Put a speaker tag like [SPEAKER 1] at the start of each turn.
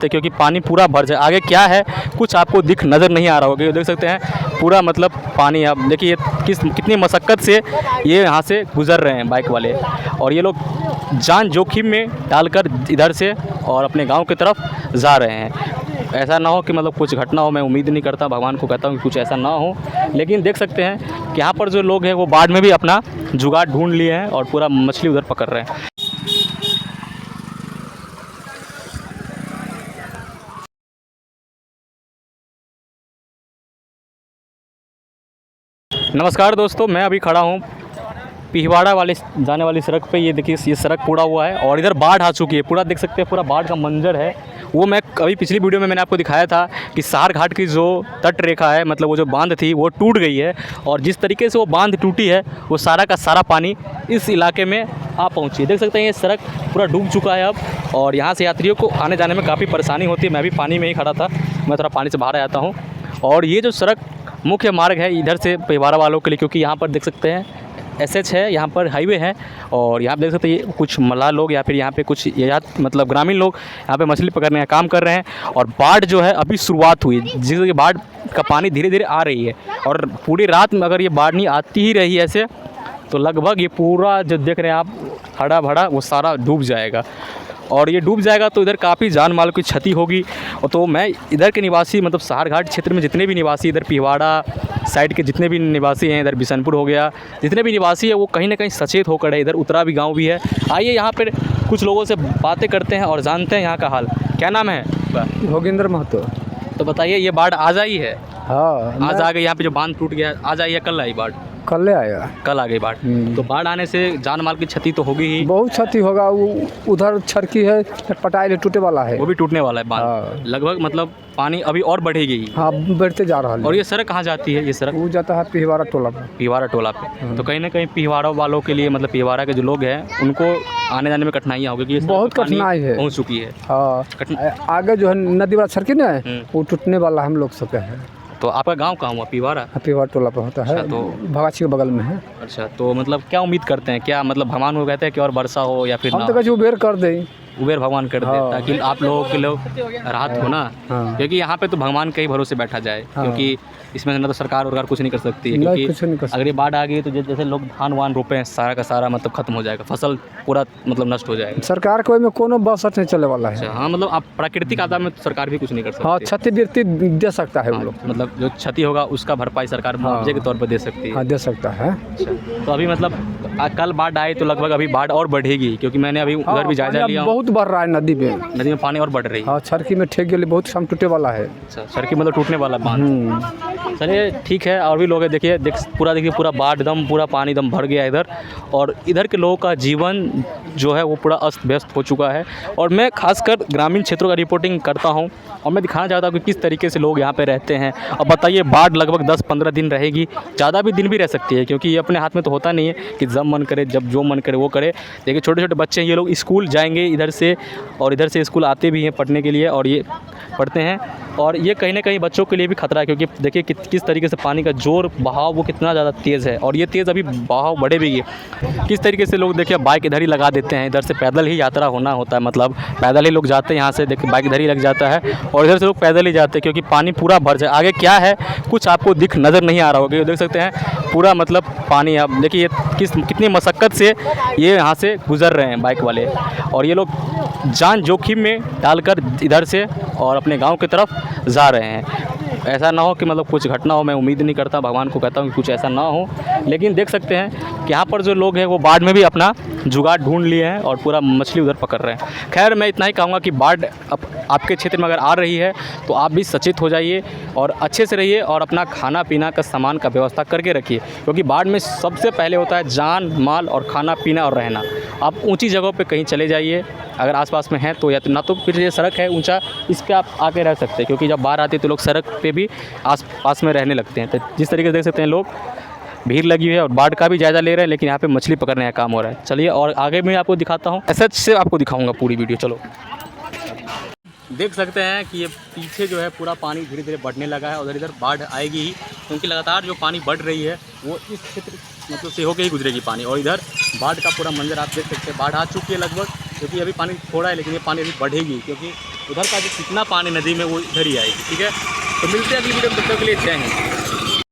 [SPEAKER 1] क्योंकि पानी पूरा भर जाए। आगे क्या है कुछ आपको नज़र नहीं आ रहा होगा। ये देख सकते हैं पूरा मतलब पानी। आप देखिए कितनी मशक्क़त से ये यहाँ से गुज़र रहे हैं बाइक वाले, और ये लोग जान जोखिम में डालकर इधर से और अपने गांव की तरफ जा रहे हैं। ऐसा ना हो कि मतलब कुछ घटना हो, मैं उम्मीद नहीं करता, भगवान को कहता हूँ कि कुछ ऐसा ना हो। लेकिन देख सकते हैं कि यहाँ पर जो लोग हैं वो बाढ़ में भी अपना जुगाड़ ढूंढ लिए हैं और पूरा मछली उधर पकड़ रहे हैं। नमस्कार दोस्तों, मैं अभी खड़ा हूँ पिहवाड़ा वाले जाने वाली सड़क पे। ये देखिए ये सड़क पूरा हुआ है और इधर बाढ़ आ चुकी है। पूरा देख सकते हैं पूरा बाढ़ का मंजर है। वो मैं अभी पिछली वीडियो में मैंने आपको दिखाया था कि सहार घाट की जो तट रेखा है, मतलब वो जो बांध थी वो टूट गई है, और जिस तरीके से वो बांध टूटी है वो सारा का सारा पानी इस इलाके में आ पहुँची है। देख सकते हैं ये सड़क पूरा डूब चुका है अब, और यहाँ से यात्रियों को आने जाने में काफ़ी परेशानी होती है। मैं भी पानी में ही खड़ा था, मैं थोड़ा पानी से बाहर आया हूँ। और ये जो सड़क मुख्य मार्ग है इधर से पिहवाड़ा वालों के लिए, क्योंकि यहाँ पर देख सकते हैं एसएच है, यहाँ पर हाईवे है, और यहाँ पे देख सकते हैं कुछ मल्लाह लोग या फिर यहाँ पे कुछ मतलब ग्रामीण लोग यहाँ पे मछली पकड़ने का काम कर रहे हैं। और बाढ़ जो है अभी शुरुआत हुई, जिससे बाढ़ का पानी धीरे धीरे आ रही है, और पूरी रात में अगर ये बाढ़ नहीं आती ही रही ऐसे तो लगभग ये पूरा जो देख रहे हैं आप हरा भरा वो सारा डूब जाएगा। और ये डूब जाएगा तो इधर काफ़ी जान माल की क्षति होगी। तो मैं इधर के निवासी, मतलब सहार घाट क्षेत्र में जितने भी निवासी, इधर पिहवाड़ा साइड के जितने भी निवासी हैं, इधर बिशनपुर हो गया, जितने भी निवासी हैं वो कहीं ना कहीं सचेत होकर है। इधर उतरा भी गांव भी है। आइए यहाँ पर कुछ लोगों से बातें करते हैं और जानते हैं यहाँ का हाल। क्या नाम है?
[SPEAKER 2] भोगेंद्र महतो।
[SPEAKER 1] तो बताइए, ये बाढ़ आज आई है?
[SPEAKER 2] हाँ,
[SPEAKER 1] आज आ गई। यहाँ पे जो बांध टूट गया आज आई है, कल आई बाढ़?
[SPEAKER 2] कल आया।
[SPEAKER 1] कल आ गई बाढ़। तो बाढ़ आने से जान माल की क्षति तो होगी ही।
[SPEAKER 2] बहुत क्षति होगा। वो उधर छरकी है, पटाइल टूटे वाला है,
[SPEAKER 1] वो भी टूटने वाला है बांध।
[SPEAKER 2] हाँ।
[SPEAKER 1] लगभग मतलब पानी अभी और बढ़ेगी।
[SPEAKER 2] हाँ, बढ़ते जा रहा है।
[SPEAKER 1] और ये सड़क कहाँ जाती है? ये सड़क
[SPEAKER 2] वो जाता है पिहवाड़ा टोला पे।
[SPEAKER 1] पिहवाड़ा टोला पे। तो कहीं ना कहीं पिहवाड़ा वालों के लिए, मतलब पिहवाड़ा के जो लोग हैं उनको आने जाने में कठिनाइयाँ होगी, क्योंकि
[SPEAKER 2] बहुत कठिनाई है,
[SPEAKER 1] पहुँच चुकी है।
[SPEAKER 2] हाँ, आगे जो है नदी वाला छरकी ना वो टूटने वाला हम लोग सबके है।
[SPEAKER 1] तो आपका गांव कहाँ हुआ? पिहवाड़ा?
[SPEAKER 2] पिहवाड़ा टोला पे होता है।
[SPEAKER 1] अच्छा, तो
[SPEAKER 2] भगाची के बगल में है।
[SPEAKER 1] अच्छा, तो मतलब क्या उम्मीद करते हैं? क्या मतलब भगवान को कहते हैं कि और वर्षा हो या फिर
[SPEAKER 2] हम तो कहीं उबेर कर दे,
[SPEAKER 1] उबेर भगवान कर दे,
[SPEAKER 2] हाँ।
[SPEAKER 1] ताकि आप लोगों के लोग राहत हो ना।
[SPEAKER 2] हाँ।
[SPEAKER 1] क्योंकि यहाँ पे तो भगवान के ही भरोसे बैठा जाए, क्योंकि इसमें ना तो सरकार वरकार कुछ नहीं कर सकती है। क्योंकि अगर ये बाढ़ आ गई तो जैसे लोग धान वान रोपे हैं, सारा का सारा मतलब खत्म हो जाएगा, फसल पूरा मतलब नष्ट हो जाएगा।
[SPEAKER 2] सरकार को में कोनो बसट नहीं चले वाला है।
[SPEAKER 1] अच्छा, हाँ, मतलब आप प्राकृतिक आपदा में तो सरकार भी कुछ नहीं कर सकती।
[SPEAKER 2] हाँ, क्षतिपूर्ति दे सकता है वो लोग।
[SPEAKER 1] मतलब जो क्षति होगा उसका भरपाई सरकार मुआवजे के तौर पर दे सकती है।
[SPEAKER 2] हाँ, दे सकता है।
[SPEAKER 1] अच्छा, तो अभी मतलब कल बाढ़ आए तो लगभग अभी बाढ़ और बढ़ेगी, क्योंकि मैंने अभी उधर भी जायजा लिया।
[SPEAKER 2] बहुत बढ़ रहा है नदी में
[SPEAKER 1] पानी और बढ़ रही है।
[SPEAKER 2] हाँ, छरकी में ठेक गई, बहुत शाम टूटे वाला है।
[SPEAKER 1] अच्छा, छरकी मतलब टूटने वाला बांध। चलिए ठीक है। और भी लोग हैं, देखिए पूरा बाढ़ एकदम पूरा पानी एकदम भर गया इधर, और इधर के लोगों का जीवन जो है वो पूरा अस्त व्यस्त हो चुका है। और मैं खासकर ग्रामीण क्षेत्रों का रिपोर्टिंग करता हूं, और मैं दिखाना चाहता हूं कि किस तरीके से लोग यहाँ पे रहते हैं। अब बताइए, बाढ़ लगभग 10-15 दिन रहेगी, ज़्यादा भी दिन भी रह सकती है, क्योंकि ये अपने हाथ में तो होता नहीं है कि जब मन करे जब जो मन करे वो करे। देखिए छोटे छोटे बच्चे हैं, ये लोग स्कूल जाएंगे इधर से, और इधर से स्कूल आते भी हैं पढ़ने के लिए, और ये पढ़ते हैं। और ये कहीं ना कहीं बच्चों के लिए भी खतरा है, क्योंकि देखिए किस तरीके से पानी का जोर बहाव वो कितना ज़्यादा तेज़ है, और ये तेज़ अभी बहाव बढ़े भी है। किस तरीके से लोग देखिए बाइक इधर ही लगा देते हैं, इधर से पैदल ही यात्रा होना होता है, मतलब पैदल ही लोग जाते हैं यहाँ से, देखिए बाइक इधर ही लग जाता है और इधर से लोग पैदल ही जाते हैं, क्योंकि पानी पूरा भर जाए। आगे क्या है कुछ आपको नज़र नहीं आ रहा होगा। ये देख सकते हैं पूरा मतलब पानी। आप देखिए कितनी मशक्क़त से ये यहाँ से गुज़र रहे हैं बाइक वाले, और ये लोग जान जोखिम में डालकर इधर से और अपने गांव की तरफ जा रहे हैं। ऐसा ना हो कि मतलब कुछ घटना हो, मैं उम्मीद नहीं करता, भगवान को कहता हूँ कि कुछ ऐसा ना हो। लेकिन देख सकते हैं कि यहाँ पर जो लोग हैं वो बाढ़ में भी अपना जुगाड़ ढूंढ लिए हैं और पूरा मछली उधर पकड़ रहे हैं। खैर, मैं इतना ही कहूँगा कि बाढ़ आपके क्षेत्र में अगर आ रही है तो आप भी सचेत हो जाइए और अच्छे से रहिए, और अपना खाना पीना का सामान का व्यवस्था करके रखिए, क्योंकि बाढ़ में सबसे पहले होता है जान माल और खाना पीना और रहना। आप ऊंची जगहों पे कहीं चले जाइए अगर आसपास में हैं तो, या तो ना तो फिर ये सड़क है ऊंचा, इस पर आप आके रह सकते हैं, क्योंकि जब बाढ़ आती है तो लोग सड़क पे भी आस पास में रहने लगते हैं। तो जिस तरीके से देख सकते हैं लोग भीड़ लगी हुई है और बाढ़ का भी जायजा ले रहे हैं, लेकिन यहाँ पे मछली पकड़ने का काम हो रहा है। चलिए और आगे मैं आपको दिखाता हूँ, एसएच से आपको दिखाऊंगा पूरी वीडियो। चलो, देख सकते हैं कि ये पीछे जो है पूरा पानी धीरे धीरे बढ़ने लगा है, और इधर बाढ़ आएगी ही, क्योंकि लगातार जो पानी बढ़ रही है वो इस क्षेत्र मतलब से होकर ही गुजरेगी पानी। और इधर बाढ़ का पूरा मंजर आप देख सकते हैं, बाढ़ आ चुकी है लगभग, क्योंकि अभी पानी थोड़ा है, लेकिन ये पानी अभी बढ़ेगी, क्योंकि उधर का जो कितना पानी नदी में वो इधर ही आएगी। ठीक है, तो मिलते हैं अगली वीडियो में, तब तक के लिए जय हिंद।